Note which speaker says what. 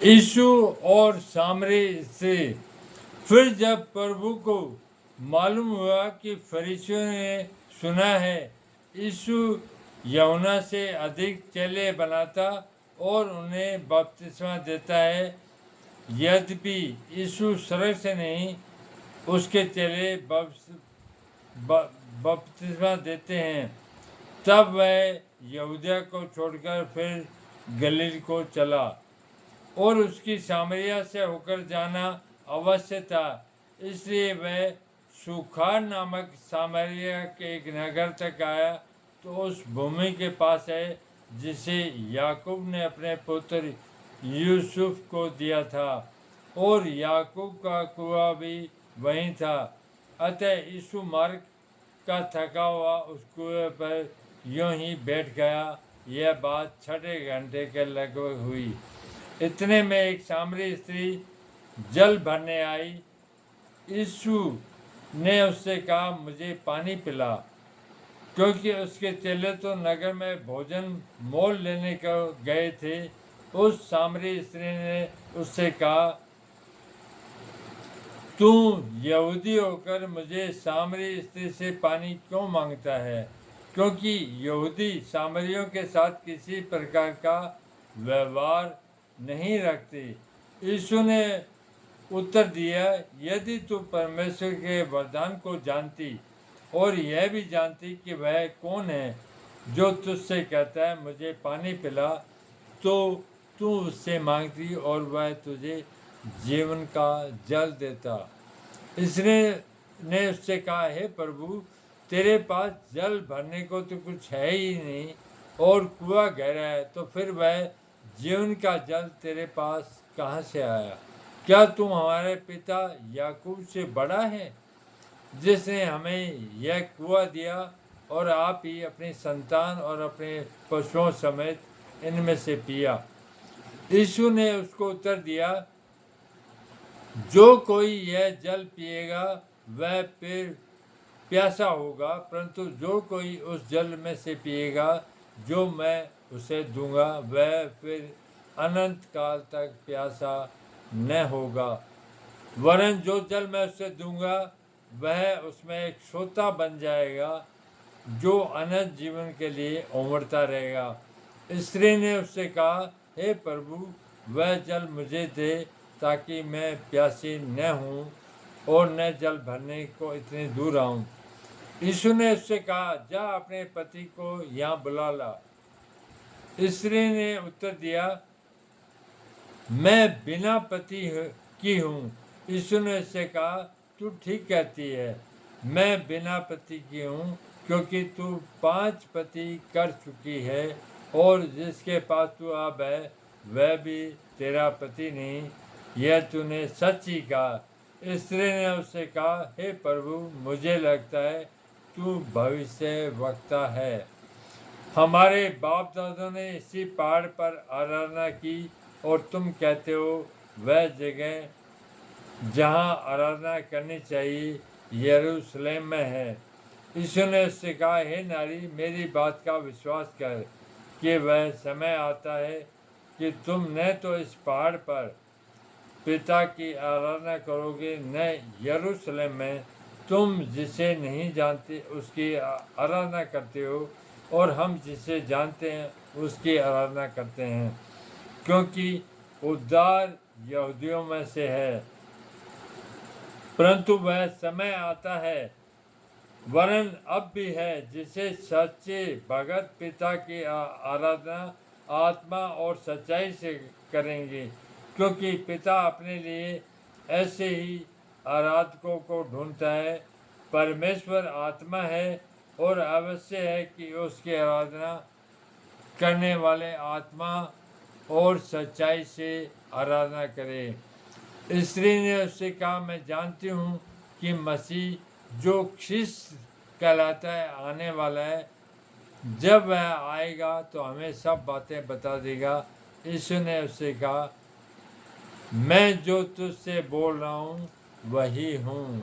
Speaker 1: यीशु और सामरी स्त्री। फिर जब प्रभु को मालूम हुआ कि फरीसियों ने सुना है यीशु यूहन्ना से अधिक चेले बनाता और उन्हें बपतिस्मा देता है, यद्यपि यीशु स्वर्ग से नहीं उसके चेले बपतिस्मा देते हैं, तब वह यहूदिया को छोड़कर फिर गलील को चला। और उसकी सामरिया से होकर जाना अवश्य था, इसलिए वह सुखार नामक सामरिया के एक नगर तक आया, तो उस भूमि के पास है जिसे याकूब ने अपने पुत्र यूसुफ को दिया था, और याकूब का कुआं भी वहीं था। अतः यीशु मार्ग का थका हुआ उस कुएं पर यूं ही बैठ गया। यह बात 6 घंटे के लगभग हुई। इतने में एक सामरी स्त्री जल भरने आई। यीशु ने उससे कहा, मुझे पानी पिला, क्योंकि उसके चेले तो नगर में भोजन मोल लेने को गए थे। उस सामरी स्त्री ने उससे कहा, तू यहूदी होकर मुझे सामरी स्त्री से पानी क्यों मांगता है? क्योंकि यहूदी सामरियों के साथ किसी प्रकार का व्यवहार नहीं रखते। यीशु ने उत्तर दिया, यदि तू परमेश्वर के वरदान को जानती और यह भी जानती कि वह कौन है जो तुझसे कहता है मुझे पानी पिला, तो तू उससे मांगती और वह तुझे जीवन का जल देता। इसने ने उससे कहा, हे प्रभु, तेरे पास जल भरने को तो कुछ है ही नहीं और कुआं गहरा है, तो फिर वह जीवन का जल तेरे पास कहाँ से आया? क्या तुम हमारे पिता याकूब से बड़ा है, जिसने हमें यह कुआं दिया और आप ही अपनी संतान और अपने पशुओं समेत इनमें से पिया? यीशु ने उसको उत्तर दिया, जो कोई यह जल पिएगा वह फिर प्यासा होगा, परंतु जो कोई उस जल में से पिएगा जो मैं उसे दूंगा वह फिर अनंत काल तक प्यासा न होगा, वरन जो जल मैं उसे दूंगा वह उसमें एक सोता बन जाएगा जो अनंत जीवन के लिए उमड़ता रहेगा। स्त्री ने उससे कहा, हे प्रभु, वह जल मुझे दे ताकि मैं प्यासी न हूँ और न जल भरने को इतनी दूर आऊँ। यीशु ने उससे कहा, जा अपने पति को यहाँ बुला ला। स्त्री ने उत्तर दिया, मैं बिना पति की हूँ। यीशु ने उससे कहा, तू ठीक कहती है, मैं बिना पति की हूँ, क्योंकि तू 5 पति कर चुकी है और जिसके पास तू अब है वह भी तेरा पति नहीं। यह तूने सच ही कहा। स्त्री ने उससे कहा, हे प्रभु, मुझे लगता है तू भविष्यवक्ता है। हमारे बाप दादों ने इसी पहाड़ पर आराधना की और तुम कहते हो वह जगह जहाँ आराधना करनी चाहिए यरूशलेम में है। यीशु ने उससे कहा, हे नारी, मेरी बात का विश्वास कर कि वह समय आता है कि तुम न तो इस पहाड़ पर पिता की आराधना करोगे न यरूशलेम में। तुम जिसे नहीं जानते उसकी आराधना करते हो और हम जिसे जानते हैं उसकी आराधना करते हैं, क्योंकि उद्धार यहूदियों में से है। परंतु वह समय आता है, वरन अब भी है, जिसे सच्चे भगत पिता की आराधना आत्मा और सच्चाई से करेंगे, क्योंकि पिता अपने लिए ऐसे ही आराधकों को ढूंढता है। परमेश्वर आत्मा है और अवश्य है कि उसकी आराधना करने वाले आत्मा और सच्चाई से आराधना करें। स्त्री ने उससे कहा, मैं जानती हूँ कि मसीह जो ख्रिस्त कहलाता है आने वाला है। जब वह आएगा तो हमें सब बातें बता देगा। यीशु ने उससे कहा, मैं जो तुझसे बोल रहा हूँ वही हूँ।